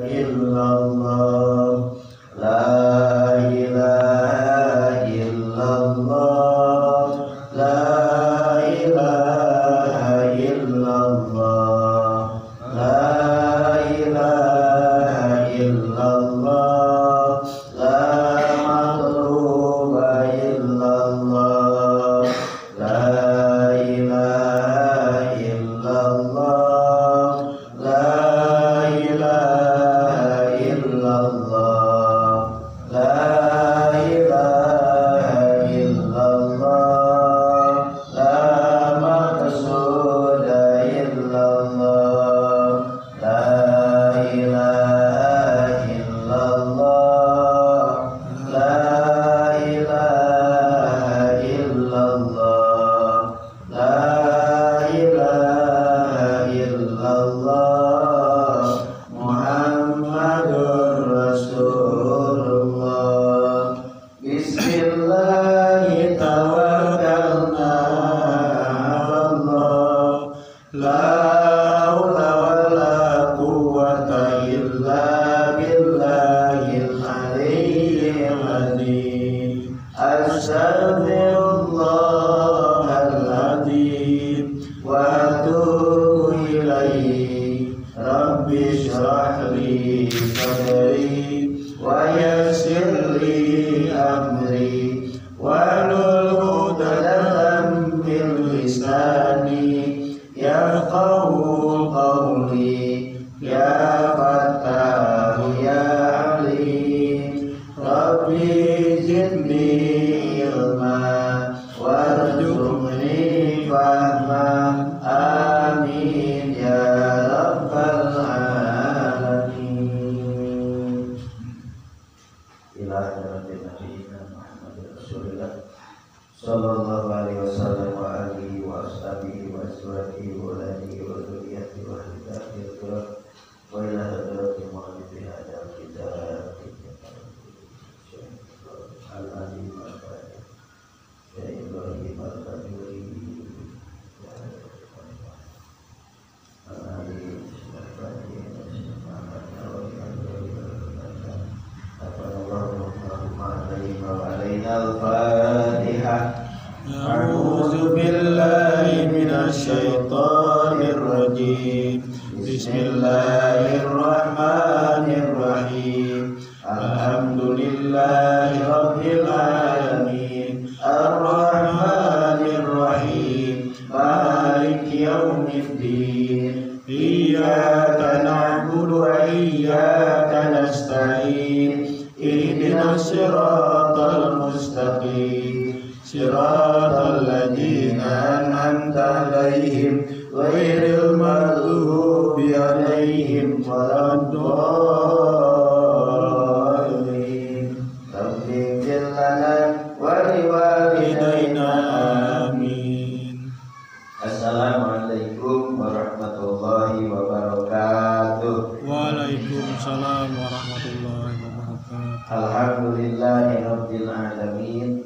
illallah, la ilaha illallah, la ilaha illallah, la ilaha illallah, la matluba illallah, la ilaha illallah, la ilaha illallah, la ilaha illallah, la maqsuda illallah, la ilaha illallah, la ilaha illallah, la ilaha illallah, Muhammadur Rasulullah. Bismillahi tawakkalna 'alallah, la haula wala quwwata illa billahil aliyyil azim. Astaghfirullahaladzim wa atubu ilaihi. Rabbi shrah li sadri wa yassir li amri wahlul 'uqdatam min lisani yafqahu qawli. Ya Fattahu ya Alim, Rabbi zidni ilma warzuqni fahma. Amin ya rabbal alamin. Ila hadratin nabiyina Muhammad Rasulullah sallallahu alaihi wasallam wa alihi wa ashabihi wa azwajihi wa alihi wa dzurriyyatihi wa hidayatihi wa ila hadratin muhammadin hadal kitab al-alim al-fatih ya Ibrahim al-Fadli al-alim al-fatih al-fatihah. A'udzu billahi minasy syaithanir rajim. Bismillahirrahmanirrahim. Alhamdulillahi rabbil alamin, arrahmanir rahim, maliki yaumiddin. Iyyaka na'budu wa iyyaka nasta'in. Ihdinas siratal mustaqim, siratal ladzina an'amta 'alaihim ghairil maghdubi 'alaihim waladdallin. Rabbi ighfir lana wa liwalidayna. Amin. Assalamualaikum warahmatullahi wabarakatuh. Waalaikumsalam warahmatullahi wabarakatuh. Alhamdulillahi rabbil alamin,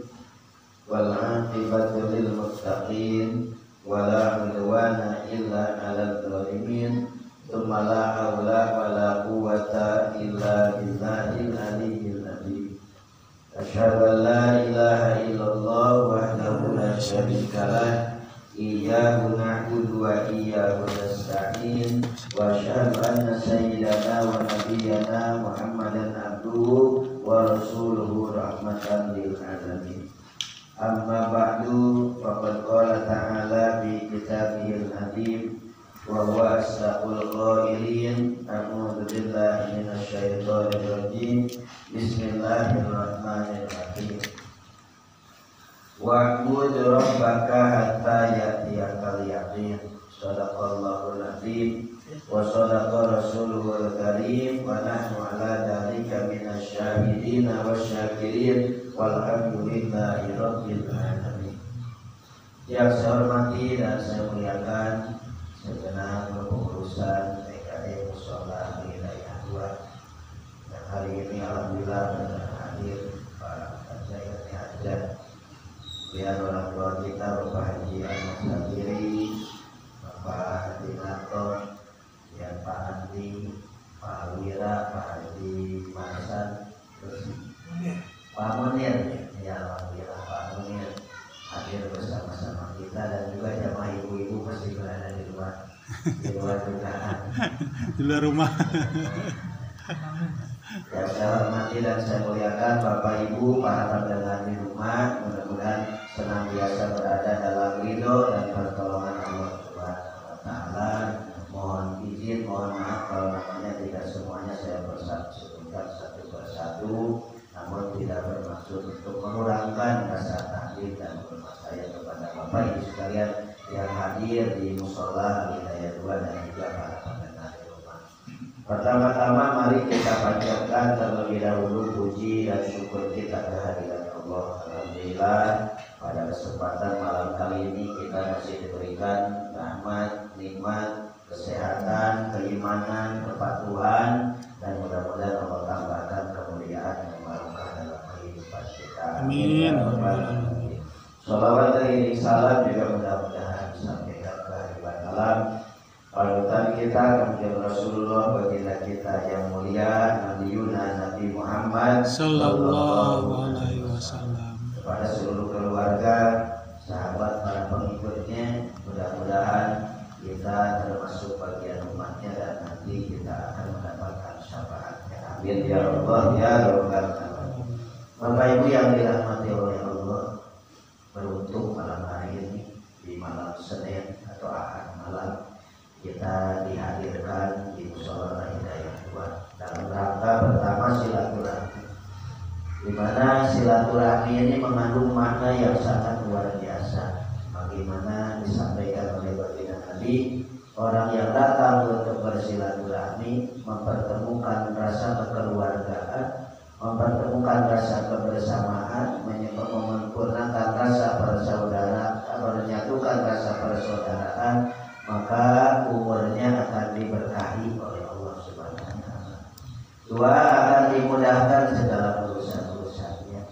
wal 'aqibatu lil muttaqin, wala 'udwana illa 'alal zalimin. Tsumma la haula wala quwwata illa billahil aliyyil azim. Asyhadu an la ilaha illallah wahdahu la syarika lah, iyyahu na'budu wa iyyahu nasta'in. Wa asyhadu anna sayyidana wa nabiyyana Muhammadan abduhu wa rasuluhu rahmatan lil alamin. Amma ba'du, faqad qala ta'ala fi kitabihil azim wa huwa asdaqul qailin. A'udzu billahi minasy syaithanir rajim. Bismillahirrahmanirrahim. Wa'bud rabbaka hatta ya'tiyakal yaqin. Shadaqallahul azim wa shadaqa rasuluhul karim wa nahnu ala dzalika minasy syahidin wasyakirin walhamdulillahi rabbil alamin. Yang saya hormati dan saya muliakan segenap kepengurusan TKD Mushola Hidayah 2 yang hari ini alhamdulillah sudah hadir para hajat hajat. Biar orang tua kita Bapak Haji Ahmad Sabiri, Bapak Haji Nato, ya Pak Andi, Pak Wira, Pak Haji Marsan, terus Pak Munir, ya alhamdulillah Pak Munir hadir bersama-sama kita, dan juga jamaah ibu-ibu masih berada di luar dugaan, Di luar rumah. yang saya hormati dan saya muliakan Bapak Ibu, para pendengar di rumah, mudah-mudahan senantiasa berada dalam ridho dan pertolongan Allah Subhanahu wa Ta'ala. Mohon izin, mohon maaf kalau namanya tidak semuanya saya sebutkan satu persatu, namun tidak bermaksud untuk mengurangkan rasa takdim dan hormat saya kepada Bapak Ibu sekalian yang hadir di Mushola Hidayah 2 dan juga para pendengar di rumah. Pertama-tama mari kita panjatkan terlebih dahulu puji dan syukur kita kehadirat Allah. Alhamdulillah pada kesempatan malam kali ini kita masih diberikan rahmat, nikmat, kesehatan, keimanan, kepatuhan, dan mudah-mudahan Allah tambahkan kemuliaan yang barokah dalam kehidupan kita. Amin. Sholawat dan salam juga mudah-mudahan disampaikan ke hadirat alam panutan kita kemudian Rasulullah, baginda kita yang mulia Nabi Muhammad Sallallahu alaihi wasallam. kepada seluruh keluarga, sahabat, para pengikutnya. Mudah-mudahan kita termasuk bagian umatnya dan nanti kita akan mendapatkan syafaatnya. Amin ya Allah ya Rabbal alamin. Bapak Ibu yang dirahmati oleh Allah, beruntung malam hari ini di malam Senin atau Ahad malam kita dihadirkan di Mushola Hidayah 2 dalam rangka pertama silaturahmi, di mana silaturahmi ini mengandung makna yang sangat luar biasa. Bagaimana disampaikan oleh baginda Nabi, orang yang datang untuk bersilaturahmi mempertemukan rasa kekeluargaan, mempertemukan rasa kebersamaan, menyempurnakan rasa persaudaraan, menyatukan rasa persaudaraan, maka umurnya akan diberkahi oleh Allah Subhanahu wa Ta'ala. 2, akan dimudahkan segala urusan-urusannya.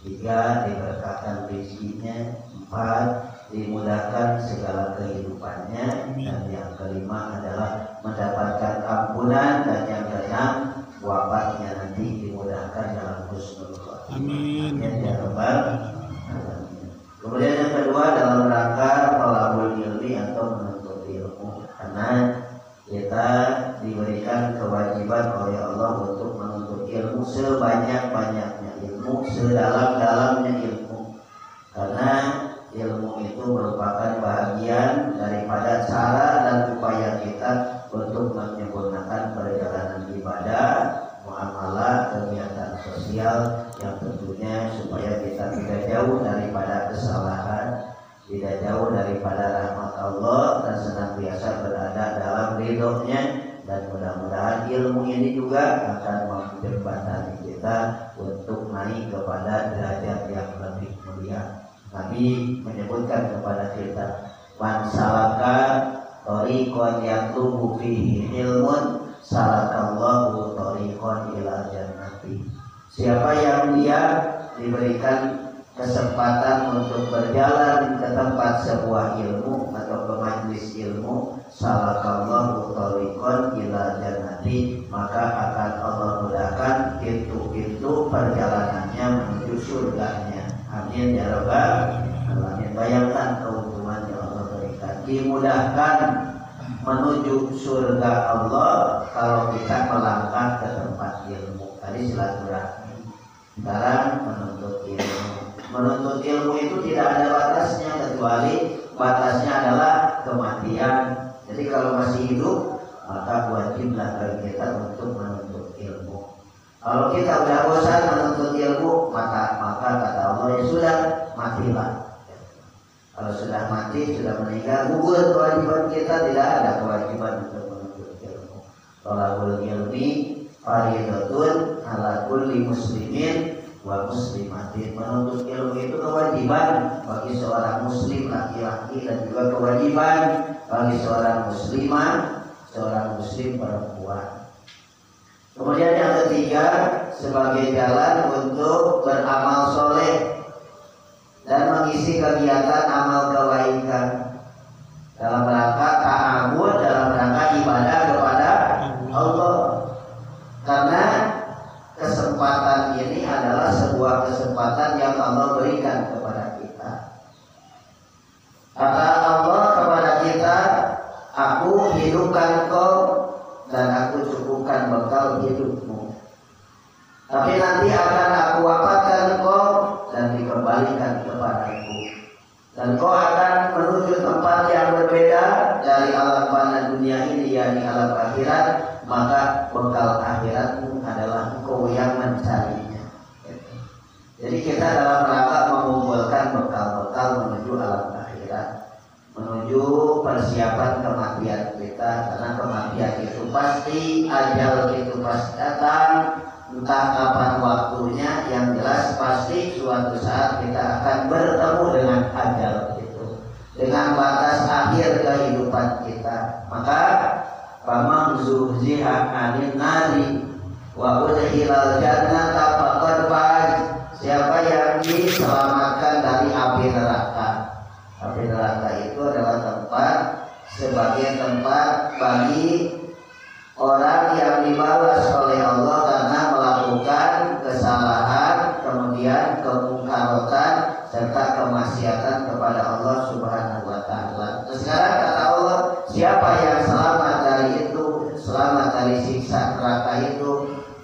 3, diberkahkan rezekinya. 4, dimudahkan segala kehidupannya. Dan yang kelima adalah mendapatkan ampunan, dan yang keenam wafatnya nanti dimudahkan dalam husnul khotimah. Amin. Ya Rabbal alamin. Kemudian yang kedua dalam rangka thalabul ilmi atau menuntut ilmu, karena kita diberikan kewajiban oleh Allah untuk menuntut ilmu sebanyak-banyaknya ilmu, sedalam-dalamnya ilmu, karena ilmu itu merupakan bagian daripada cara dan upaya kita untuk menyempurnakan perjalanan ibadah, muamalah, kegiatan sosial yang tentunya supaya kita tidak jauh daripada kesalahan, tidak jauh daripada rahmat Allah, dan senantiasa berada dalam ridhonya. Dan mudah-mudahan ilmu ini juga akan menjembatani kita untuk naik kepada derajat yang lebih mulia. Nabi menyebutkan kepada kita, man salaka thariqan yatlubu fihi ilmun salakallahu thariqan ila jannati. Siapa yang dia diberikan kesempatan untuk berjalan ke tempat sebuah ilmu atau ke majlis ilmu, salakallahu thariqan ila jannati, maka akan Allah mudahkan pintu-pintu perjalanannya menuju surganya. Amin ya Rabbal alamin. Bayangkan keuntungan yang Allah berikan, dimudahkan menuju surga Allah kalau kita melangkah ke tempat ilmu. Tadi silaturahmi, sekarang menuntut ilmu. Menuntut ilmu itu tidak ada batasnya, kecuali batasnya adalah kematian. Jadi kalau masih hidup, maka wajiblah bagi kita untuk menuntut ilmu. Kalau kita sudah bosan menuntut ilmu, maka kata Allah, ya sudah, matilah. Kalau sudah mati, sudah meninggal, gugur kewajiban kita, tidak ada kewajiban untuk menuntut ilmu. Thalabul ilmi fardhatun ala kulli muslimin wa muslimatin. Menuntut ilmu itu kewajiban bagi seorang muslim laki-laki, dan juga kewajiban bagi seorang muslimah, seorang muslim perempuan. Kemudian yang ketiga, sebagai jalan untuk beramal soleh dan mengisi kegiatan amal kebaikan dalam rangka ta'awud, dalam rangka ibadah kepada Allah. Karena ini adalah sebuah kesempatan yang Allah berikan kepada kita. Kata Allah kepada kita, aku hidupkan kau dan aku cukupkan bekal hidupmu. Tapi nanti akan aku wafatkan kau dan dikembalikan kepadaku. Dan kau akan menuju tempat yang berbeda dari alam fana dunia ini, yakni alam akhirat. Maka bekal akhiratmu adalah engkau yang mencarinya. Jadi kita dalam rangka mengumpulkan bekal-bekal menuju alam akhirat, menuju persiapan kematian kita. Karena kematian itu pasti, ajal itu pasti datang. Entah kapan waktunya, yang jelas pasti suatu saat kita akan bertemu dengan ajal itu, dengan batas akhir kehidupan kita. Maka faman zuhziha 'anil nari wa udkhilal jannata faqad faz. Siapa yang diselamatkan dari api neraka. Api neraka itu adalah tempat, sebagai tempat bagi orang yang dibalas oleh Allah karena melakukan kesalahan, kemudian kemungkarotan serta kemaksiatan kepada Allah Subhanahu wa taala. Sekarang kata Allah, siapa yang selamat dari itu, selamat dari siksa neraka itu,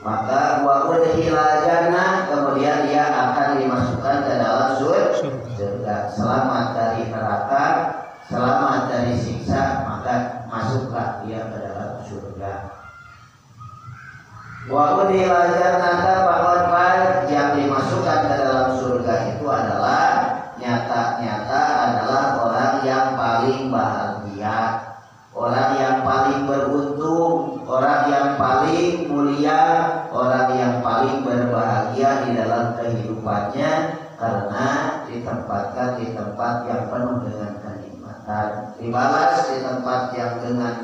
maka wa udkhilal jannah, kemudian dia akan dimasukkan ke dalam surga. Selamat dari neraka, selamat dari siksa, maka masuklah dia ke dalam surga. Wa udkhilal jannata faqad faz, yang dimasukkan ke dalam surga itu adalah nyata-nyata adalah orang yang paling bahagia, orang yang paling beruntung, orang yang paling mulia, orang yang paling berbahagia di dalam kehidupannya, karena ditempatkan di tempat yang penuh dengan kenikmatan, dibalas di tempat yang dengan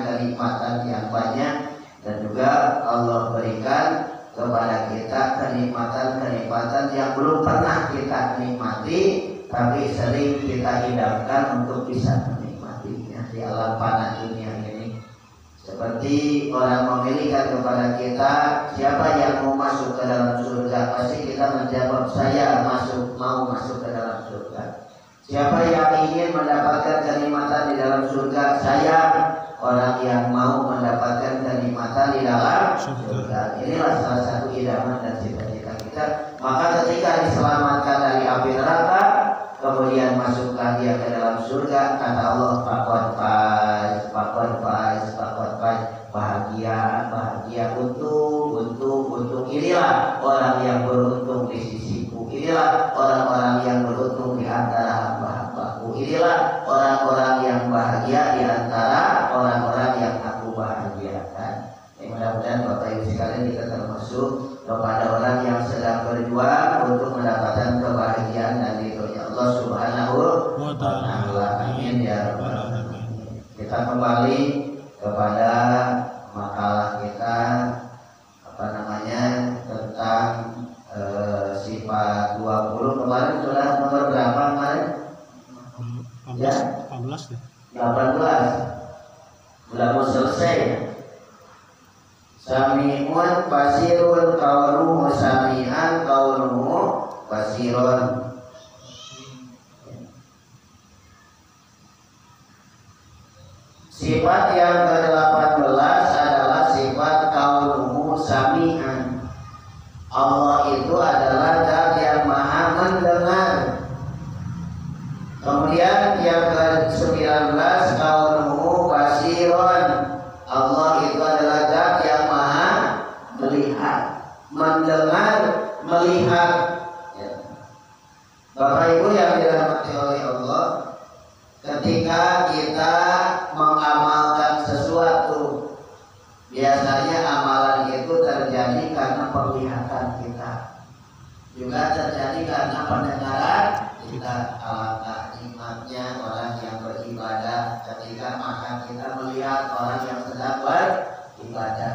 kenikmatan yang banyak, dan juga Allah berikan kepada kita kenikmatan-kenikmatan yang belum pernah kita nikmati, tapi sering kita idamkan untuk bisa menikmatinya di alam fana dunia ini. Seperti orang memilihkan kepada kita, siapa yang mau masuk ke dalam surga, pasti kita menjawab, saya mau masuk ke dalam surga. Siapa yang ingin mendapatkan kenikmatan di dalam surga, saya orang yang mau mendapatkan kenikmatan di dalam surga. Inilah salah satu idaman dan cita-cita kita. Maka ketika diselamatkan dari api neraka, kemudian masuklah dia ke dalam surga, kata Allah, faqad faz, bahagia, untung. Inilah orang yang beruntung di sisiku. Inilah orang-orang yang beruntung di antara hamba-hambaku. Inilah orang-orang yang bahagia di antara orang-orang yang aku bahagiakan. Mudah-mudahan Bapak Ibu sekalian kita termasuk kepada orang yang sedang berjuang untuk mendapatkan kebahagiaan dan ridhonya Allah Subhanahu wa taala. Amin ya rabbal alamin. Kita kembali kepada makalah kita tentang sifat 20. Kemarin sudah nomor berapa kemarin? 18 ya? 18. Sudah mau selesai. Sami'un basirun kaunuhu sami'an kaunuhu basirun. Sifat yang ke-18 adalah sifat kaunuhu sami'an. Allah itu adalah zat yang maha mendengar. Kemudian yang ke-19 kaunuhu basirun. Allah itu adalah zat yang maha melihat, mendengar, melihat. Bapak Ibu yang dirahmati oleh Allah, ketika kita mengamalkan sesuatu, biasanya amalan itu terjadi karena penglihatan kita, juga terjadi karena pendengaran kita. Alangkah nikmatnya orang yang beribadah ketika makan kita melihat orang yang sedang beribadah.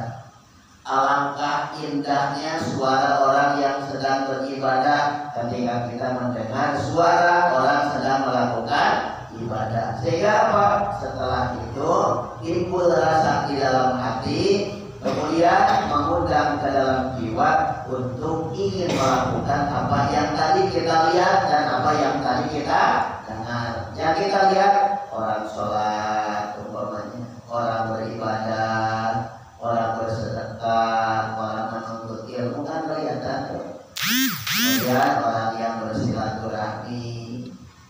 Alangkah indahnya suara orang yang sedang beribadah ketika kita mendengar suara orang sedang melakukan ibadah. Sehingga apa? Setelah itu timbul rasa di dalam hati, Kemudian mengundang ke dalam jiwa untuk ingin melakukan apa yang tadi kita lihat dan apa yang tadi kita dengar. Yang kita lihat orang sholat, umpamanya, orang beribadah, orang bersedekah, orang menuntut ilmu kan kelihatan. Kemudian orang yang bersilaturahmi,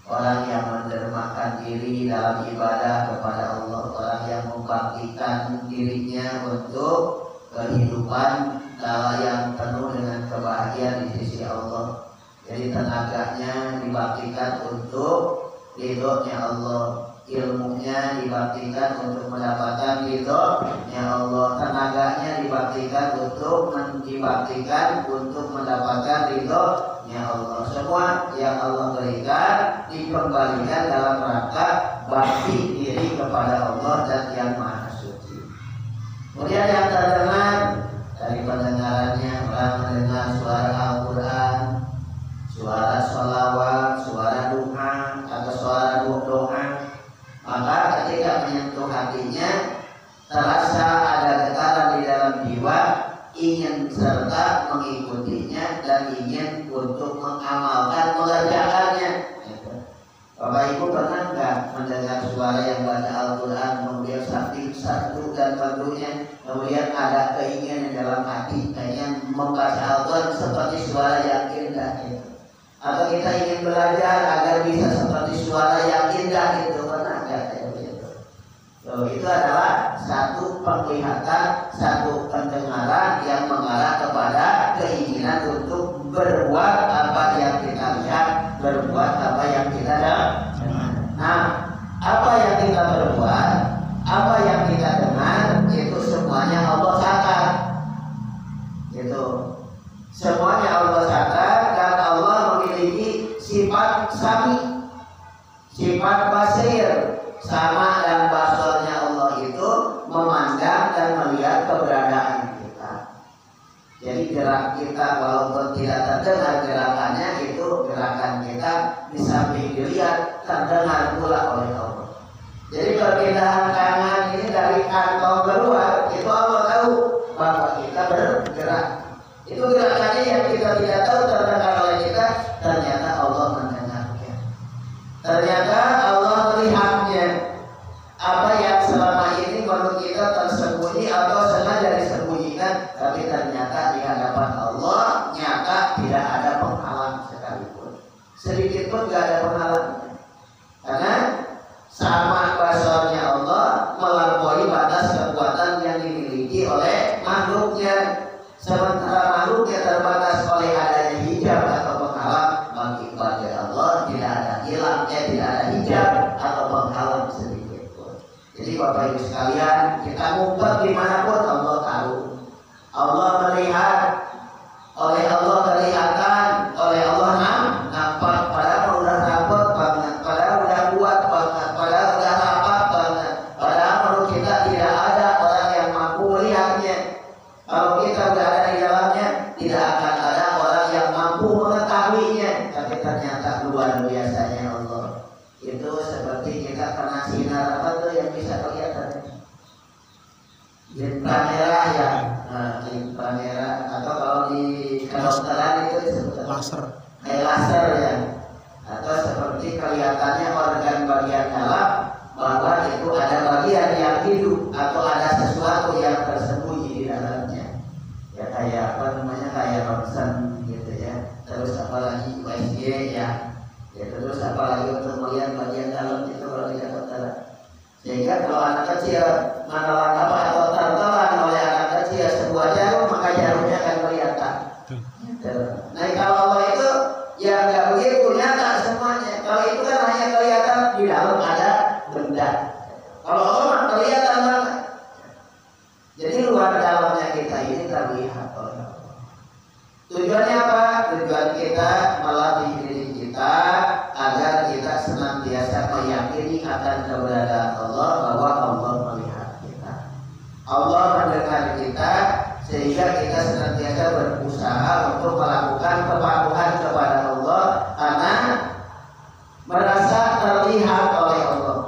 orang yang mendermakan diri dalam ibadah kepada Allah, orang yang membangkitkan dirinya untuk kehidupan yang penuh dengan kebahagiaan di sisi Allah. Jadi tenaganya dibangkitkan untuk ridhonya Allah, ilmunya dibangkitkan untuk mendapatkan ridhonya Allah, tenaganya dibangkitkan untuk mendapatkan ridhonya Allah. Semua yang Allah berikan dikembalikan dalam rangka bakti diri kepada Allah dan yang Maha Suci. Kemudian yang terdengar dari pendengarannya, orang mendengar suara Al-Quran, suara sholawat, suara doa atau suara doa, maka ketika menyentuh hatinya terasa ada getaran di dalam jiwa, ingin serta mengikutinya dan ingin untuk mengamalkan, mengerjakannya. Bapak Ibu pernah nggak mendengar suara yang baca Al-Quran, kemudian sakti satu dan tentunya, kemudian ada keinginan dalam hati, ingin membaca Al-Quran seperti suara yang indah itu. Atau kita ingin belajar agar bisa seperti suara yang indah itu, pernah nggak itu? Itu adalah satu penglihatan, satu pendengaran yang mengarah kepada keinginan untuk berbuat apa yang kita lihat, berbuat apa yang kita dengar. Nah, apa yang kita berbuat, apa yang kita dengar, itu semuanya Allah catat. Itu semuanya Allah catat, dan Allah memiliki sifat sami, sifat basir. Sama dan basarnya Allah itu memandang dan melihat keberadaan kita. Jadi gerak kita walaupun tidak terdengar gerakannya, itu gerakan kita di samping dilihat terdengar pula oleh Allah. Jadi perpindahan tangan ini dari kantong keluar, itu Allah tahu bahwa kita bergerak. Itu gerakannya yang kita tidak tahu terdengar oleh kita, ternyata Allah mendengarnya. Ternyata Allah melihatnya. Apa yang selama ini menurut kita tersembunyi atau sengaja disembunyikan, tapi ternyata di hadapan Allah nyata tidak ada penghalang sekalipun, sedikit pun tidak ada penghalangnya. Karena sama basarnya Allah melampaui batas kekuatan yang dimiliki oleh makhluknya. Sementara makhluknya terbatas oleh adanya hijab atau penghalang, bagi Allah tidak ada hilangnya, tidak ada hijab atau penghalang sedikit. Jadi Bapak Ibu sekalian, kita ngumpet dimanapun Allah tahu, Allah melihat, oleh Allah kelihatan, oleh Allah nampak. Padahal udah rapat banget, padahal udah kuat banget, padahal udah rapat banget, padahal menurut kita tidak ada orang yang mampu melihatnya. Kalau kita berada di dalamnya, tidak akan ada orang yang mampu mengetahuinya. Tapi ternyata luar biasanya Allah. Itu seperti kita kena sinar apa tuh yang bisa kelihatan? Inframerah ya, inframerah, atau kalau di kedokteran itu disebut laser. Laser ya. Atau seperti kelihatannya organ bagian dalam, bahwa itu ada bagian yang hidup atau ada sesuatu yang tersembunyi di dalamnya. Ya kayak apa namanya, kayak ronsen gitu ya. Terus apalagi USG ya. Ya terus apalagi untuk melihat bagian dalam itu kalau tidak kedokteran. Sehingga kalau anak kecil menelan apa atau tertelan oleh anak kecil sebuah jarum, maka jarumnya akan kelihatan. Nah kalau Allah itu ya nggak begitu, nyata semuanya. Kalau itu kan hanya kelihatan di dalam ada benda. Kalau Allah kelihatan banget. Jadi luar dalamnya kita ini terlihat oleh Allah. Tujuannya apa? Tujuan kita melatih diri kita agar kita senantiasa meyakini akan keberadaan Allah, bahwa Allah melihat kita, Allah mendengar kita, sehingga kita senantiasa berusaha untuk melakukan kepatuhan kepada Allah karena merasa terlihat oleh Allah,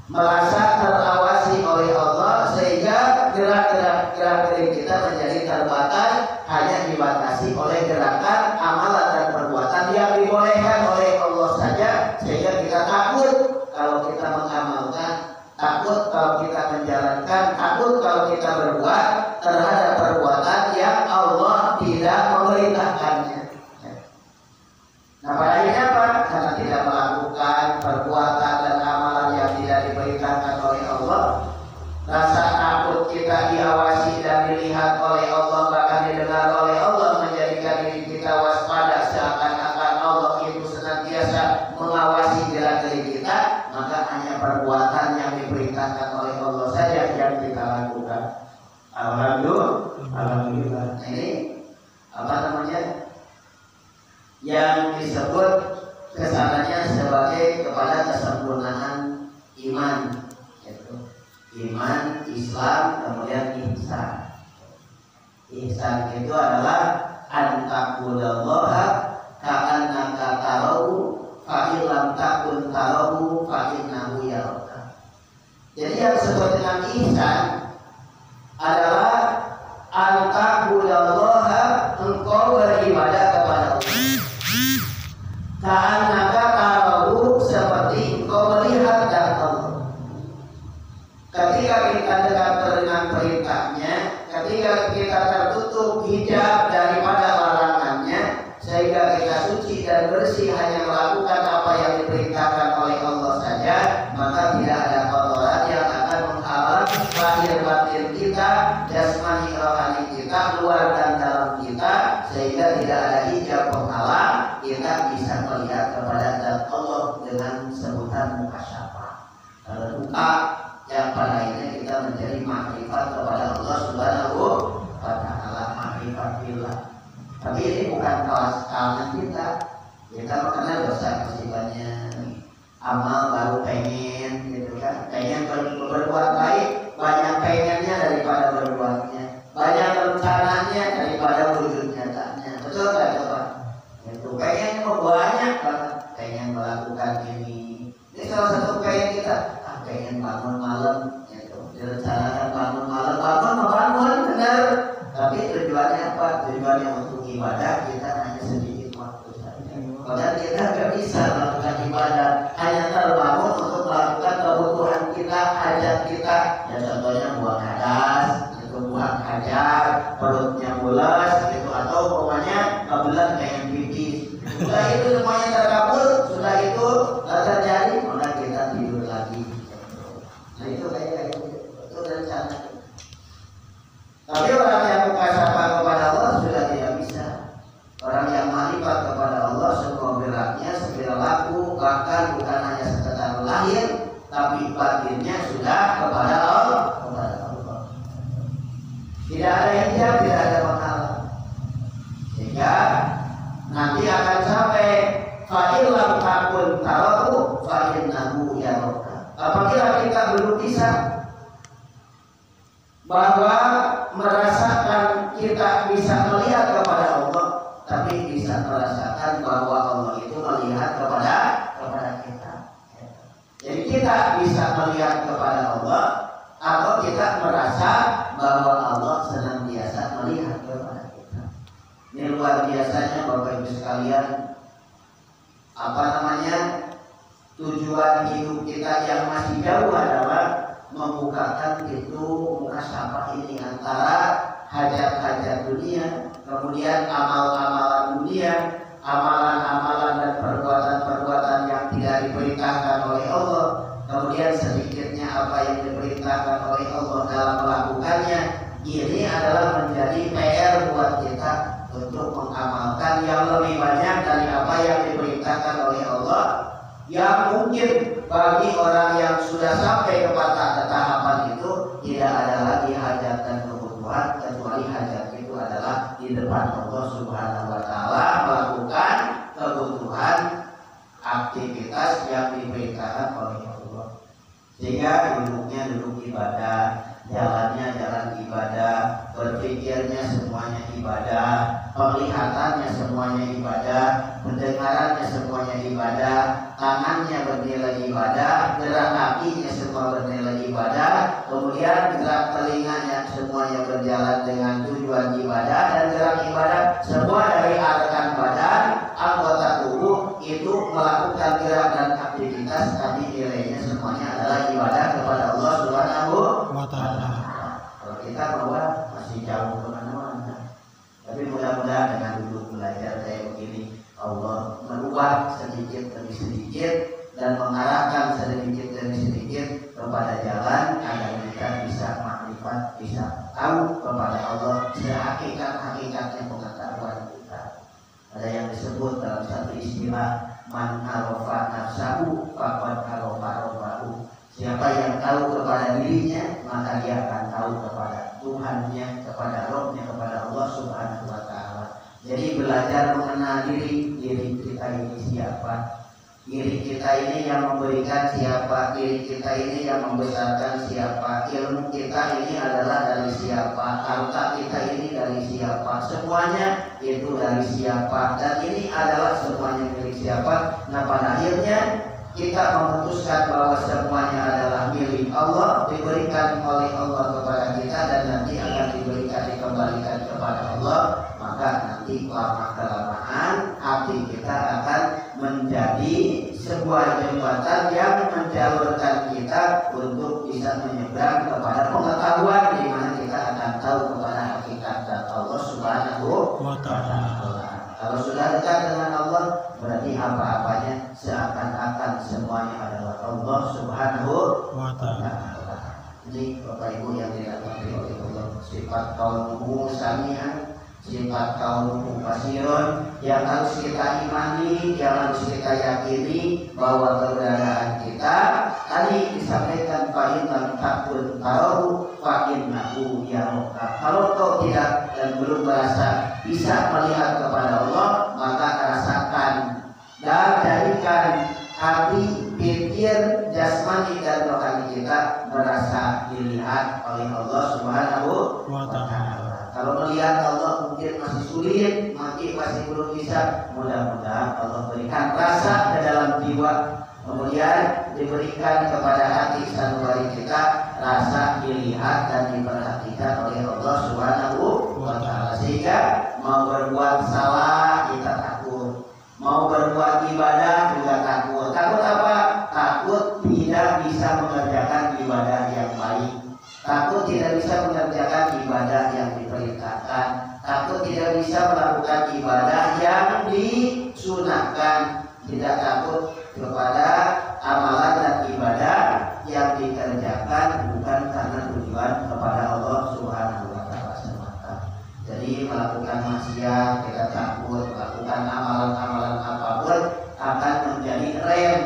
merasa terawasi oleh Allah, sehingga gerak-gerak menjadi terbatas, hanya dibatasi oleh gerakan, amalan dan perbuatan yang dibolehkan oleh Allah saja, sehingga kita takut kalau kita mengamalkan, takut kalau kita menjalankan, takut kalau kita berbuat terhadap perbuatan yang Allah tidak memerintahkannya. Nah, pada akhirnya apa? Karena tidak melakukan perbuatan dan amalan yang tidak diperintahkan oleh Allah, rasa takut kita diawasi dan dilihat oleh Allah, bahkan didengar oleh Allah, menjadikan diri kita waspada seakan-akan Allah itu senantiasa mengawasi gerak-gerik kita. Maka hanya perbuatan yang diperintahkan oleh Allah saja yang kita lakukan. Alhamdulillah. Nah, ini apa namanya? Yang disebut kesananya sebagai kepada kesempurnaan iman, yaitu iman, Islam, kemudian ihsan. Ihsan itu adalah antaqudallaha ka'annaka tarahu fa illam takun tarahu fa innahu yaraka. Jadi yang disebut dengan ihsan adalah antaqudallaha, engkau beribadah kepada Allah. Ka'annaka tarahu, seperti engkau melihat dan Allah. Ketika kita dekat dengan perintahnya, ketika kita tertutup hijab daripada larangannya, sehingga kita suci dan bersih hanya melakukan apa yang diperintahkan oleh Allah saja, maka tidak ada kotoran yang akan menghalang lahir batin kita, jasmani rohani kita, luar dan dalam kita, sehingga tidak ada hijab penghalang. Kita bisa melihat kepada zat Allah dengan sebutan mukasyafah. Kalau buka yang pada akhirnya kita menjadi makrifat kepada Allah Subhanahu wa Ta'ala, makrifat billah. Tapi ini bukan kalangan kita. Kita mengenal dosa masih banyak, amal baru pengen, gitu kan? Pengen berbuat baik, banyak pengennya daripada berbuatnya, banyak rencananya daripada wujud nyatanya. Betul kan coba? Itu pengen banyak banget, pengen melakukan ini. Ini salah satu pengen kita. Pengen bangun malam, gitu. Direncanakan bangun malam, bangun benar. Tapi tujuannya apa? Tujuannya untuk ibadah, kita hanya sedikit waktu saja. Padahal kita nggak bisa melakukan ibadah, hanya terbangun untuk melakukan kebutuhan kita, hajat kita. Ya contohnya buang hadas, itu buang hajat, perutnya mulas, gitu. Atau pokoknya kebelan pengen pipis. Sudah itu semuanya terkabul, sudah itu terjadi, maka kita tidur lagi. Nah itu kayak itu rencana. Tapi orang yang mukasyafah kepada Allah sudah tidak bisa. Orang yang marifat kepada Allah semua geraknya segera laku, bahkan bukan hanya sekedar lahir, tapi batinnya sudah kepada Allah. Tidak ada hijab, tidak ada penghalang. Sehingga nanti akan sampai fa'ilam takun tarahu fa'innahu yaraka. Apabila kita belum bisa bahwa merasakan kita bisa melihat kepada Allah, tapi bisa merasakan bahwa Allah itu melihat kepada kita. Jadi kita bisa melihat kepada Allah, atau kita merasa bahwa Allah senantiasa melihat kepada kita. Ini luar biasanya Bapak Ibu sekalian, apa namanya, tujuan hidup kita yang masih jauh adalah membukakan pintu mukasyafah ini antara hajat-hajat dunia, kemudian amal-amalan dunia, amalan-amalan dan perbuatan-perbuatan yang tidak diperintahkan oleh Allah, kemudian sedikitnya apa yang diperintahkan oleh Allah dalam melakukannya. Ini adalah menjadi PR buat kita untuk mengamalkan yang lebih banyak dari apa yang diperintahkan oleh Allah, yang mungkin bagi orang yang sudah sampai kepada tahapan itu tidak ada lagi hajat dan kebutuhan, kecuali hajat itu adalah di depan Allah Subhanahu wa Ta'ala melakukan kebutuhan aktivitas yang diperintahkan oleh Allah, sehingga duduknya duduk ibadah, jalannya jalan ibadah, berpikirnya semuanya ibadah, penglihatannya semuanya ibadah, pendengarannya semuanya ibadah, tangannya bernilai ibadah, gerak kakinya semua bernilai ibadah, kemudian gerak telinganya semuanya berjalan dengan tujuan ibadah, dan gerak ibadah semua dari arkan badan, anggota tubuh itu melakukan gerak dan aktivitas tadi nilainya semuanya adalah ibadah kepada Allah Subhanahu wa Ta'ala. Kalau kita bahwa masih jauh kemana-mana, tapi mudah-mudahan dengan duduk belajar kayak begini, Allah merubah sedikit demi sedikit dan mengarahkan sedikit demi sedikit kepada jalan agar kita bisa makrifat, bisa tahu kepada Allah sehakikat-hakikatnya pengetahuan kita. Ada yang disebut dalam satu istilah, man arafa nafsahu faqad arafa rabbahu. Siapa yang tahu kepada dirinya, maka dia akan tahu kepada Tuhannya, kepada Rabbnya, kepada Allah Subhanahu wa Ta'ala. Jadi belajar mengenal diri kita ini siapa, diri kita ini yang memberikan siapa, diri kita ini yang membesarkan siapa, ilmu kita ini adalah dari siapa, harta kita ini dari siapa, semuanya itu dari siapa, dan ini adalah semuanya milik siapa. Nah pada akhirnya kita memutuskan bahwa semuanya adalah milik Allah, diberikan oleh Allah kepada kita, dan nanti akan dikembalikan kepada Allah. Maka nanti lama-kelamaan hati kita akan menjadi sebuah jembatan yang menjalurkan kita untuk bisa menyeberang kepada pengetahuan, di mana kita akan tahu kepada hakikat dan Allah Subhanahu wa Ta'ala. Kalau sudah dekat dengan Allah, berarti apa-apanya seakan-akan semuanya adalah Allah Subhanahu wa Ta'ala. Ini Bapak Ibu yang dirahmati oleh Allah, sifat kaunuhu sami'an, sifat kaunuhu basirun, yang harus kita imani, yang harus kita yakini bahwa keberadaan kita tadi disampaikan fa'in lam takun tarahu fa'innahu yaraka. Kalau kau tidak dan belum merasa bisa melihat kepada Allah, maka rasakan dan jadikan hati, pikir, jasmani dan rohani kita merasa dilihat oleh Allah Subhanahu wa Ta'ala. Kalau melihat Allah mungkin masih sulit, masih belum bisa. Mudah-mudahan Allah berikan rasa ke dalam jiwa, kemudian diberikan kepada hati sanubari kita rasa dilihat dan diperhatikan oleh Allah Subhanahu wa Ta'ala, sehingga mau berbuat salah kita takut, mau berbuat ibadah juga takut. Takut apa? Takut tidak bisa mengerjakan ibadah yang baik, takut tidak bisa mengerjakan ibadah yang diperintahkan, takut tidak bisa melakukan ibadah yang disunahkan, tidak takut kepada amalan dan ibadah yang dikerjakan bukan karena tujuan kepada Allah Subhanahu wa Ta'ala semata. Jadi melakukan maksiat kita takut, melakukan amalan-amalan apapun akan menjadi rem,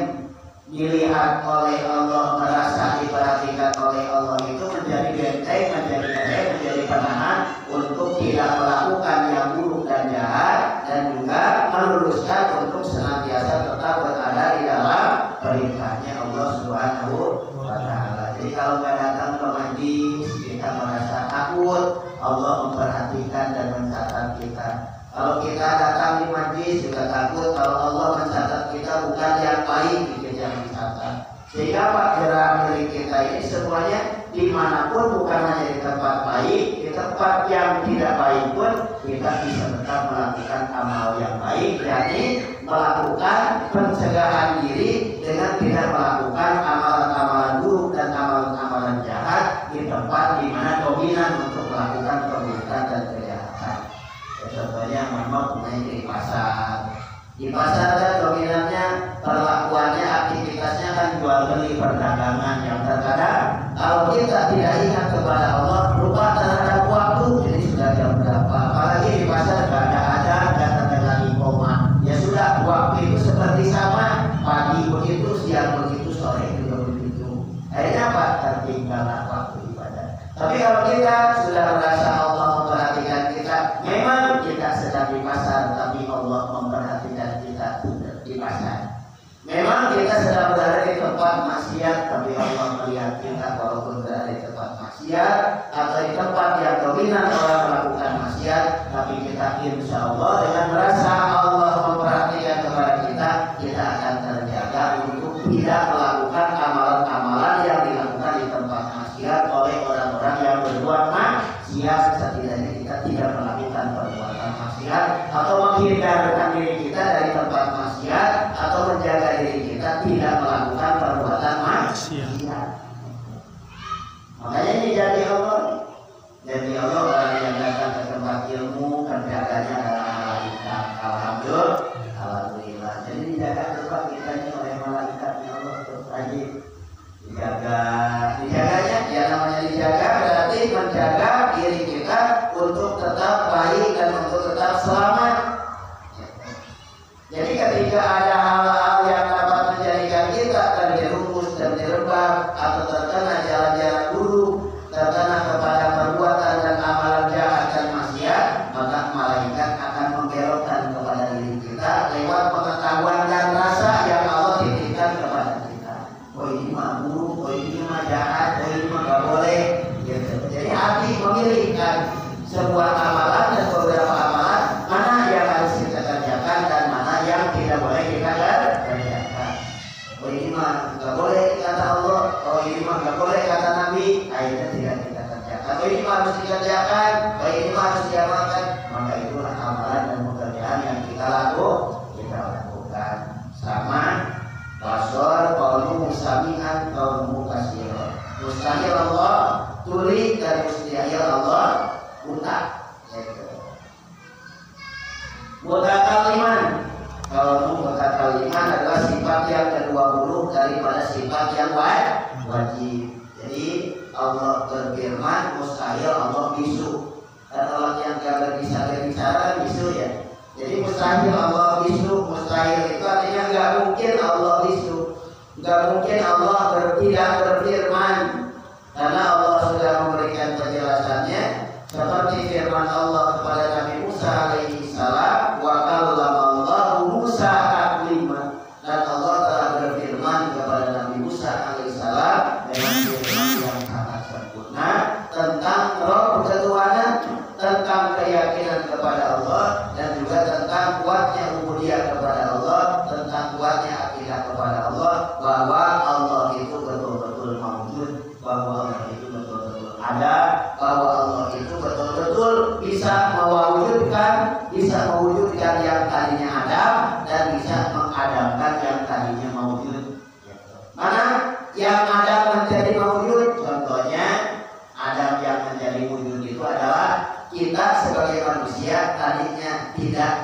dilihat oleh Allah, merasa diperhatikan oleh Allah, itu menjadi benteng, menjadi rem, menjadi penahan untuk tidak melakukan yang buruk dan jahat, dan juga meluruskan untuk senantiasa tetap berada di dalam perintahnya Allah Subhanahu wa Ta'ala. Jadi kalau nggak datang ke majlis kita merasa takut, Allah memperhatikan dan mencatat kita. Kalau kita datang di majlis juga takut, kalau Allah mencatat kita bukan yang baik, kita yang dicatat. Sehingga Pak, gerak milik kita ini semuanya dimanapun, bukan hanya di tempat baik, di tempat yang tidak baik pun kita bisa tetap melakukan amal yang baik, yakni melakukan pencegahan diri dengan tidak melakukan amalan-amalan buruk dan amalan-amalan jahat di tempat di mana dominan untuk melakukan keburukan dan kejahatan. Contohnya memang di pasar. Di pasar kan dominannya perlakuannya, aktivitasnya kan jual beli perdagangan, yang terkadang kalau kita tidak ingat kepada Allah, lupa terhadap waktu, jadi sudah jam berapa, apalagi di pasar gak ada terdengar iqomah, ya sudah, waktu itu seperti sama, pagi begitu, siang begitu, sore juga begitu. Akhirnya apa? Tertinggallah waktu ibadah. Tapi kalau kita sudah merasa Allah memperhatikan kita, memang kita sedang di pasar, tapi Allah memperhatikan kita di pasar. Memang kita sedang berada di tempat maksiat, tapi Allah melihat kita walaupun berada di tempat maksiat, menghindarkan diri kita dari tempat maksiat atau menjaga diri kita tidak melakukan perbuatan maksiat. Makanya ini jadi Allah. Jadi Allah orang yang datang ke tempat ilmu penjaganya adalah malaikat. Alhamdulillah. Jadi dijaga tempat kita ini oleh malaikatnya Allah terus rajin dijaganya. Ya namanya dijaga berarti menjaga diri kita untuk tetap baik dan untuk tetap selamat. Jadi ketika ada hal-hal yang dapat menjadikan kita terjerumus dan dirembab atau terkena jalan-jalan buruk, terkena kepada perbuatan dan amalan jahat dan maksiat, maka malaikat akan membelokkan kepada diri kita lewat pengetahuan dan rasa yang Allah titipkan kepada kita. Oh ini mah buruk, oh ini mah jahat, oh ini mah gak boleh. Gitu. Jadi hati memilihkan sebuah amalan dan beberapa amalan mana yang harus kita kerjakan dan mana yang tidak boleh kita kerjakan. Oh ini mah gak boleh kata Allah, oh ini mah gak boleh kata Nabi, akhirnya tidak kita kerjakan. Oh ini mah harus dikerjakan, oh ini mah harus diamalkan. Maka itulah amalan dan pekerjaan yang kita lakukan. Sama wasor qaulu musami'an qaulu kasira. Mustahil Allah tuli dan mustahil Allah buta. Mutakaliman. Kalau mutakaliman adalah sifat yang ke-20 daripada sifat yang wajib. Jadi Allah berfirman, mustahil Allah bisu. Dan Allah yang gak bisa berbicara bisu ya. Jadi mustahil Allah bisu. Mustahil itu artinya gak mungkin Allah bisu. Gak mungkin Allah tidak berfirman. Karena Allah sudah memberikan penjelasannya. Seperti firman Allah kepada Nabi Musa alaihi salam, wa kallamallahu Musa taklima. Dan Allah telah berfirman kepada Nabi Musa alaihi salam dengan firman yang sangat sempurna tentang roh ketuhanan, tentang keyakinan kepada Allah dan juga tentang kuatnya ubudiyah kepada Allah, tentang kuatnya akidah kepada Allah, bahwa Allah itu betul-betul maujud, bahwa Allah itu betul-betul ada, bahwa Allah itu betul-betul bisa mewujudkan yang tadinya ada dan bisa mengadamkan yang tadinya maujud. Mana yang ada menjadi maujud? Contohnya Adam yang menjadi wujud itu adalah kita sebagai manusia tadinya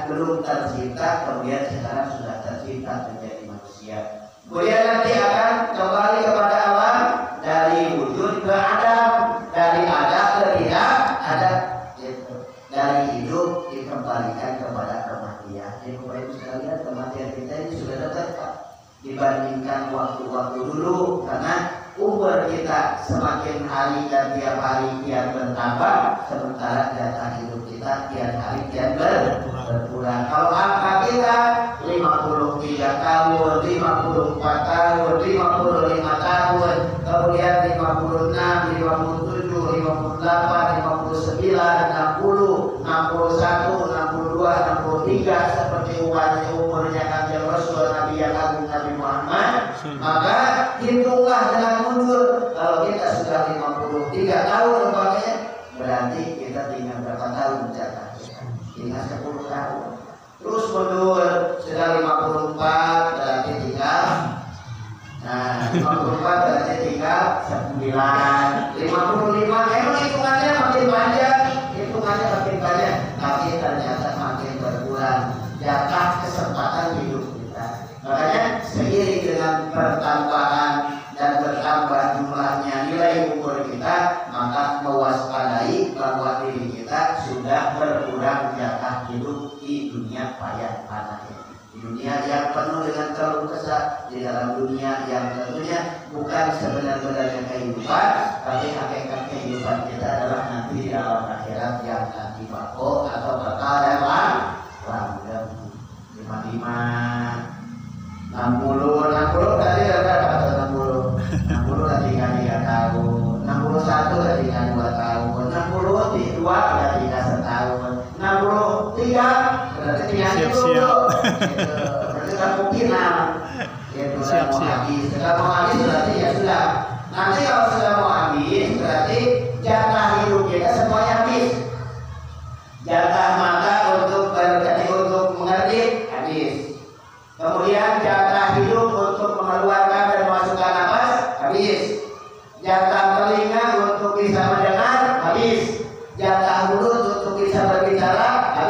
belum tercipta, kemudian sekarang sudah tercipta menjadi manusia. Kemudian nanti akan kembali kepada alam, dari wujud ke Adam, dari ada ke tidak ada, gitu. Dari hidup dikembalikan kepada kematian. Jadi Bapak Ibu sekalian, kematian kita ini sudah dekat Pak, dibandingkan waktu-waktu dulu, karena umur kita semakin hari dan tiap hari kian bertambah, sementara jatah hidup kita tiap hari kian berkurang. Kalau angka kita 53 tahun, 54 tahun, 55 tahun, kemudian 56, 57, 58, 59, 60, 61, 62, 63 seperti umurnya Kanjeng Rasul Nabi yang agung Nabi Muhammad, maka hitunglah dengan mundur. Kalau kita sudah 53 tahun umpamanya, berarti kita tinggal berapa tahun jatah kita? Tinggal 10 tahun. Terus mundur sudah 54 berarti tinggal 54 berarti tinggal 9, 55. Emang hitungannya makin panjang, tapi ternyata makin berkurang jatah kesempatan hidup kita. Makanya seiring dengan pertambahan dan bertambah jumlahnya nilai umur kita, maka mewaspadai bahwa diri kita sudah berkurang jatah hidup di dunia payah panas ini. Di dunia yang penuh dengan keluh kesah, di dalam dunia yang tentunya bukan sebenar-benarnya kehidupan, tapi hakikat kehidupan kita adalah nanti di alam akhirat yang nanti bako atau bakal dalam langgeng 55, 60 tadi berapa? 60 tadi kan 3 tahun, 61 tadi kan 2 tahun, 62 berarti kan 1 tahun, 63 berarti tinggal dulu. Berarti kan kemungkinan sudah mau habis berarti ya sudah. Nanti kalau sudah mau habis berarti jatah hidup kita semuanya habis. Jatah mata untuk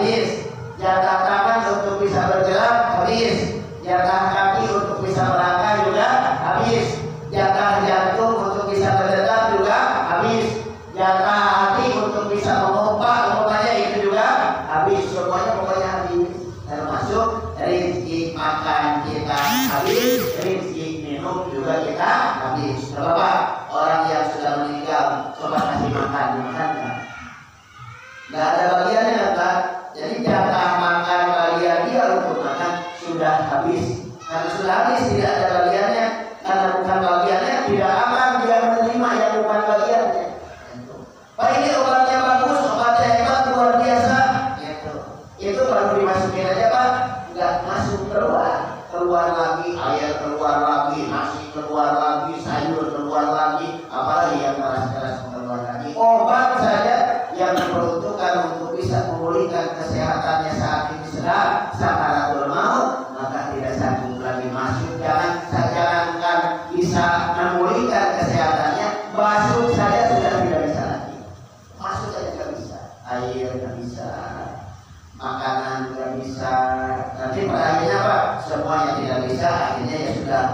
habis. Jatah tangan untuk bisa bergerak habis. Jatah kaki untuk bisa melangkah juga habis. Jatah jantung untuk bisa berdetak juga habis. Jatah hati untuk bisa memompa umpamanya itu juga habis. Semuanya pokoknya habis. Termasuk rezeki makan kita habis, rezeki minum juga kita habis. Bapak, orang yang sudah meninggal coba kasih makan nggak? Nggak ada bagiannya kan? Jadi jatah makan bagian dia untuk makan sudah habis. Karena sudah habis tidak ada bagiannya. Karena bukan bagiannya tidak akan dia menerima yang bukan bagiannya. Pak ini obatnya bagus, obatnya hebat luar biasa. Itu baru dimasukin aja Pak, nggak masuk keluar lagi air, keluar lagi nasi, keluar lagi sayur, keluar lagi apalagi yang keras-keras keluar lagi. Obat saja yang diperuntukkan untuk bisa memulihkan kesehatannya saat ini sedang sakaratul maut, maka tidak sanggup lagi masuk. Jangankan bisa memulihkan kesehatannya, masuk saja sudah tidak bisa lagi. Masuk saja tidak bisa, air tidak bisa, makanan tidak bisa. Nanti pada akhirnya apa? Semuanya tidak bisa. Akhirnya ya sudah,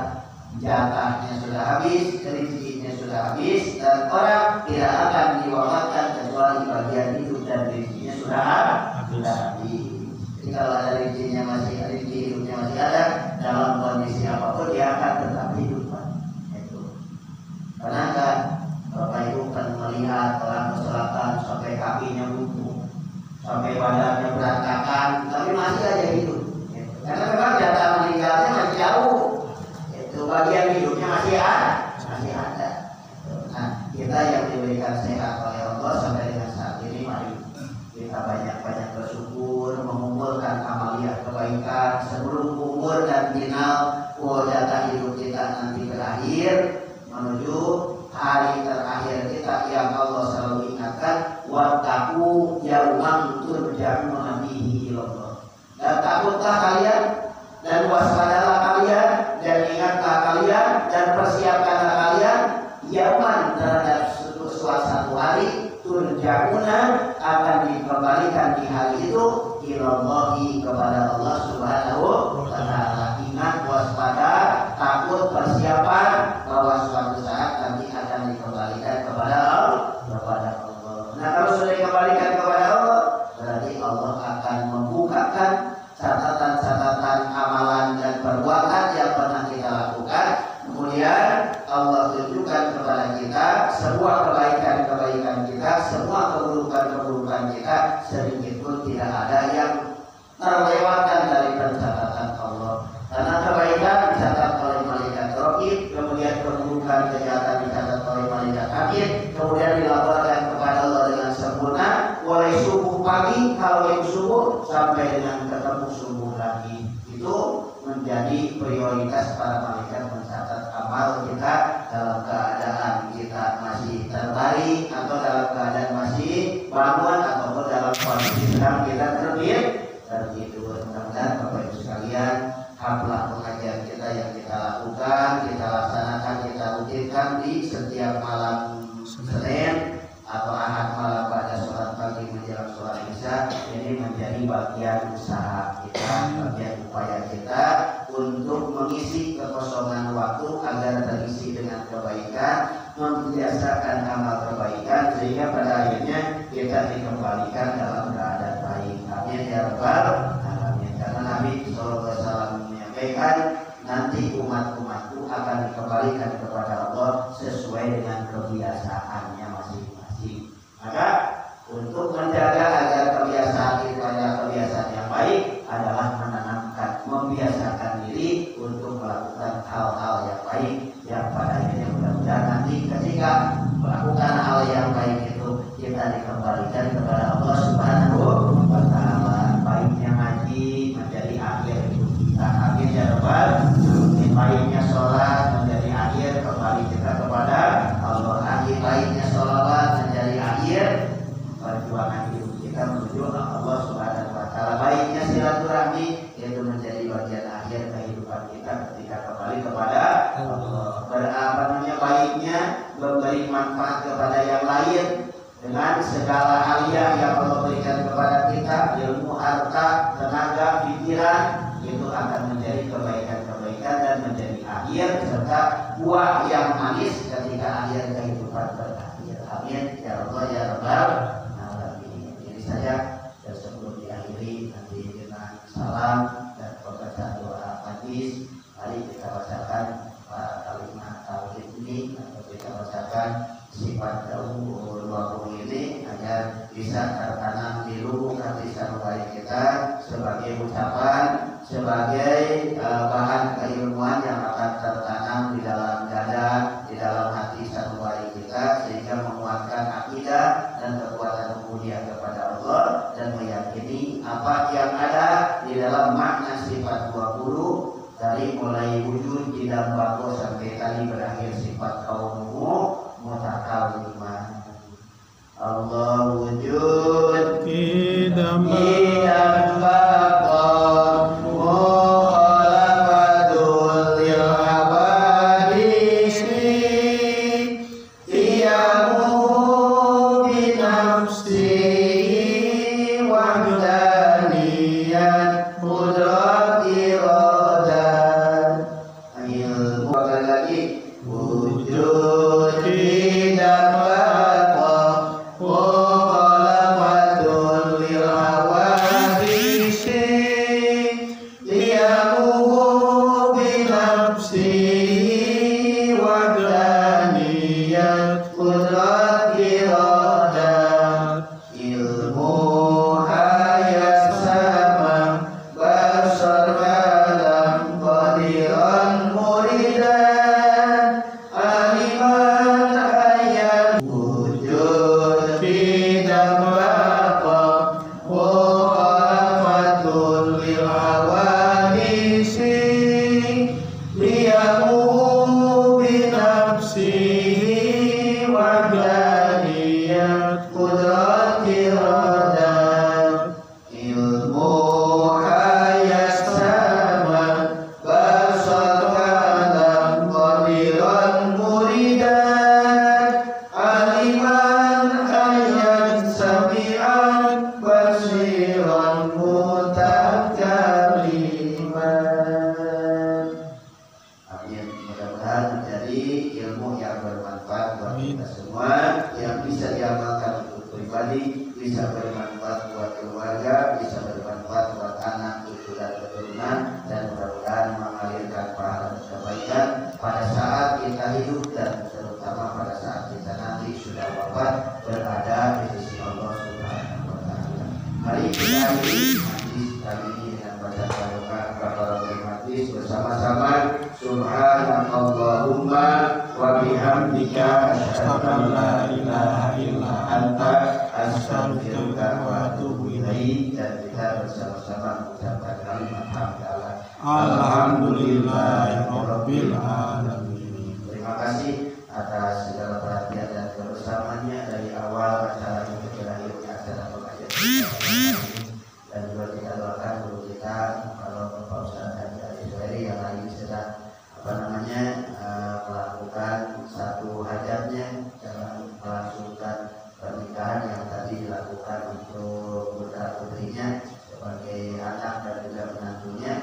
jatahnya sudah habis, rezekinya sudah habis, dan orang tidak akan diwafatkan kecuali bagian hidup dan rezekinya sudah habis. Jadi kalau ada rezekinya masih, rezeki hidupnya masih ada, dalam kondisi apapun dia akan tetap hidup. Itu. Karena kan Bapak Ibu kan melihat orang kecelakaan sampai kakinya buntu, sampai badannya berantakan, tapi masih aja hidup. Karena memang data meninggalnya masih jauh. Itu bagian hidupnya masih ada. Nah, kita yang diberikan sehat oleh Allah sampai dengan saat ini, mari kita banyak-banyak bersyukur, mengumpulkan amalia kebaikan sebelum umur dan final data hidup kita nanti berakhir menuju hari terakhir kita yang Allah selalu ingatkan, wattaqu yauman turja'una fihi ilallah. Dan takutlah kalian dan waspadalah kalian dan ingatlah kalian dan persiapkanlah kalian yauman terhadap suatu hari turja'una akan dikembalikan di hari itu ilallahi kepada Allah Subhanahu wa ta'ala. Ingat, waspada, takut, persiapan bahwa suatu saat nanti akan dikembalikan kepada Allah. Nah, kalau sudah dikembalikan kepada Allah, berarti Allah akan membukakan catatan-catatan amalan dan perbuatan yang pernah kita lakukan. Kemudian Allah tunjukkan kepada kita semua kebaikan-kebaikan kita, semua keburukan-keburukan kita, sedikit pun tidak ada yang terlewatkan dari pencatatan Allah. Karena kebaikan dicatat oleh malaikat Raqib, kemudian keburukan kejahatan dicatat oleh malaikat Atid, kemudian dilaporkan kepada Allah dengan sempurna mulai subuh pagi kalau subuh sampai dengan ketemu subuh lagi. Itu menjadi prioritas para malaikat mencatat amal kita dalam keadaan kita masih terbaring atau dalam keadaan masih bangun ataupun dalam kondisi sedang kita tertidur. Mudah-mudahan Bapak Ibu sekalian, haflah pengajian kita yang kita lakukan, kita laksanakan, kita rutinkan di setiap malam Senin atau Ahad malam pada sholat pagi menjelang sholat Isya. Ini menjadi bagian usaha kita, bagian upaya kita untuk mengisi kekosongan waktu agar terisi dengan kebaikan, membiasakan amal kebaikan sehingga pada akhirnya kita dikembalikan dalam keadaan baik. Amin ya rabbal alamin. Karena Nabi SAW menyampaikan, nanti umat-umatku akan dikembalikan kepada Allah sesuai dengan kebiasaannya masing-masing. Maka untuk menjaga agar kebiasaan itu adalah kebiasaan yang baik adalah menanamkan, membiasakan diri untuk melakukan hal-hal yang baik yang pada akhirnya mudah-mudahan nanti ketika melakukan hal yang baik itu kita dikembalikan kepada Allah Subhanahu wa ta'ala. Baiknya ngaji menjadi akhir hidup kita, akhir ya Rabbal. Baiknya sholat menjadi akhir kembali kita kepada Allah. Akhir baiknya sholawat menjadi akhir perjuangan hidup kita menuju Allah Subhanahu wa ta'ala. Baiknya silaturahmi itu menjadi bagian akhir kehidupan kita ketika kembali kepada Allah. Baiknya memberi manfaat kepada yang lain dengan segala alia yang Allah berikan kepada kita, ilmu buah yang manis ketika akhir kehidupan berakhir. Amin ya Allah ya Rabbal alamin. Ini saja, dan sebelum diakhiri nanti dengan salam dan pembacaan doa hadis, mari kita bacakan kalimat tauhid ini atau kita bacakan sifat daun 20 ini agar bisa tertanam di lubuk hati sanubari kita sebagai ucapan, sebagai bahan keilmuan yang akan tertanam di dalam dada, di dalam hati sanubari kita, sehingga menguatkan akidah dan kekuatan ubudiyah kepada Allah dan meyakini apa yang ada di dalam makna sifat 20 dari mulai wujud tidak bako sampai tadi berakhir sifat kaunuhu mutakalliman. Allah wujud Tidak bako mukhalafatul lil abadisi iyamu binafsi wahdaniyat qudrat iradat. Ilmu lagi wujud tidak bako mukhalafatul lil hawadisi liyamu binafsi wahdaniyat qudrat iradat. Ilmu hayat sama basar kalam qadiran muridan aliman ayat wujud tidak bako mukhalafatul lil hawadisi liyamu binafsi wahdaniyat qudrat iradat. Ilmu hayat sama basar kalam qadiran muridan aliman ayat sami'an basiran mutakalliman. Amin. Mudah-mudahan menjadi ilmu yang bermanfaat buat kita semua, yang bisa diamalkan untuk pribadi, bisa bermanfaat buat keluarga, bisa bermanfaat buat anak, cucu dan keturunan, dan mudah-mudahan mengalirkan pahala kebaikan pada saat kita hidup dan terutama pada saat kita nanti sudah wafat berada di sisi Allah Subhanahu wa taala. Mari kita akhiri majlis kali ini dengan baca doa kafaratul majlis bersama-sama. Subhanakallahumma wa bihamdika asyhadu an la ilaha illa anta astaghfiruka wa atubu ilaik. Dan kita bersama-sama mengucapkan kalimat hamdalah Alhamdulillahirabbil alamin. Terima kasih atas segala perhatian dan kebersamaannya dari awal acara ini ke akhirnya acara pengajian kita. Dan juga kita doakan guru kita kalau Bapak Ustaz Haji Ali Suhairi yang lagi sedang melakukan satu hajatnya dalam melangsungkan pernikahan yang tadi dilakukan untuk putra putrinya sebagai anak dan juga menantunya.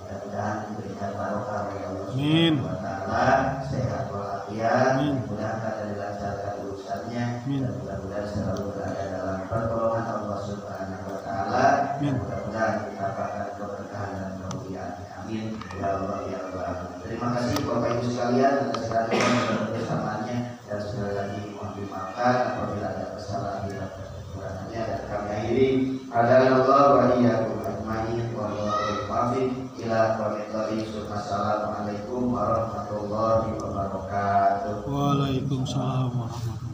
Mudah-mudahan diberikan barokah oleh Allah Subhanahu wa taala, sehat walafiat, dimudahkan dan dilancarkan urusannya, dan mudah-mudahan selalu berada dalam pertolongan Allah Subhanahu wa taala. Mudah-mudahan didapatkan keberkahan dan kemuliaan. Amin ya Allah ya Rabbal. Terima kasih Bapak Ibu sekalian atas segala kebersamaannya, dan sekali lagi mohon dimaafkan apabila ada kesalahan dan kekurangannya, dan kami akhiri adalah wa iyyakum ajmain wallahu muwaffiq ila aqwamit thoriq. Assalamualaikum warahmatullahi wabarakatuh. Waalaikumsalam warahmatullahi wabarakatuh.